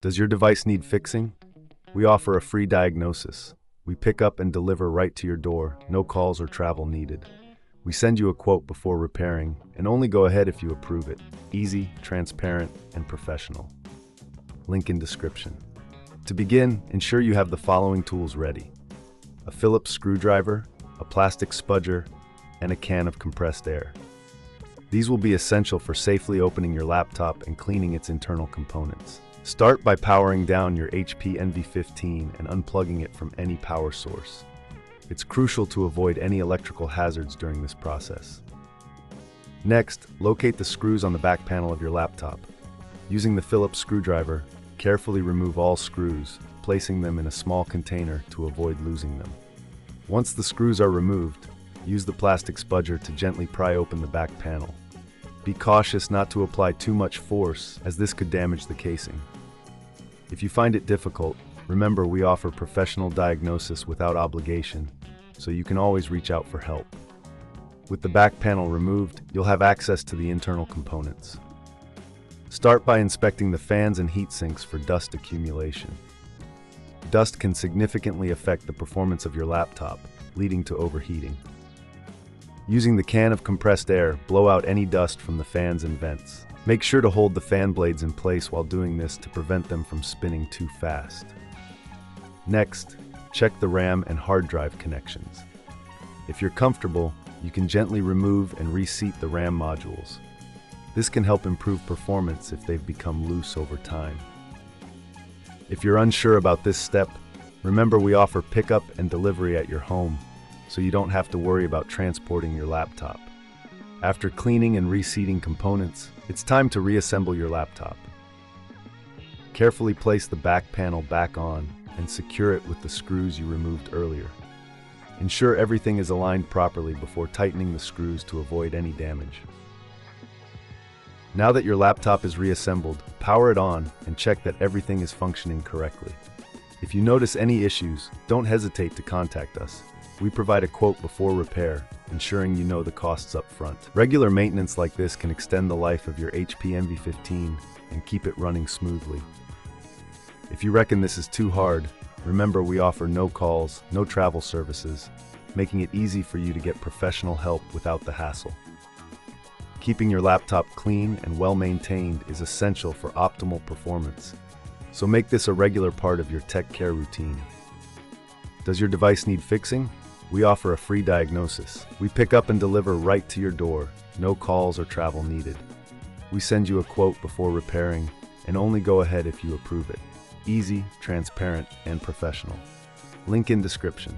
Does your device need fixing? We offer a free diagnosis. We pick up and deliver right to your door, no calls or travel needed. We send you a quote before repairing, and only go ahead if you approve it. Easy, transparent, and professional. Link in description. To begin, ensure you have the following tools ready: a Phillips screwdriver, a plastic spudger, and a can of compressed air. These will be essential for safely opening your laptop and cleaning its internal components. Start by powering down your HP NV15 and unplugging it from any power source. It's crucial to avoid any electrical hazards during this process. Next, locate the screws on the back panel of your laptop. Using the Phillips screwdriver, carefully remove all screws, placing them in a small container to avoid losing them. Once the screws are removed, use the plastic spudger to gently pry open the back panel. Be cautious not to apply too much force, as this could damage the casing. If you find it difficult, remember we offer professional diagnosis without obligation, so you can always reach out for help. With the back panel removed, you'll have access to the internal components. Start by inspecting the fans and heat sinks for dust accumulation. Dust can significantly affect the performance of your laptop, leading to overheating. Using the can of compressed air, blow out any dust from the fans and vents. Make sure to hold the fan blades in place while doing this to prevent them from spinning too fast. Next, check the RAM and hard drive connections. If you're comfortable, you can gently remove and reseat the RAM modules. This can help improve performance if they've become loose over time. If you're unsure about this step, remember we offer pickup and delivery at your home, so you don't have to worry about transporting your laptop. After cleaning and reseating components, it's time to reassemble your laptop. Carefully place the back panel back on and secure it with the screws you removed earlier. Ensure everything is aligned properly before tightening the screws to avoid any damage. Now that your laptop is reassembled, power it on and check that everything is functioning correctly. If you notice any issues, don't hesitate to contact us. We provide a quote before repair, ensuring you know the costs up front. Regular maintenance like this can extend the life of your HP NV15 and keep it running smoothly. If you reckon this is too hard, remember we offer no calls, no travel services, making it easy for you to get professional help without the hassle. Keeping your laptop clean and well-maintained is essential for optimal performance, so make this a regular part of your tech care routine. Does your device need fixing? We offer a free diagnosis. We pick up and deliver right to your door, no calls or travel needed. We send you a quote before repairing, and only go ahead if you approve it. Easy, transparent, and professional. Link in description.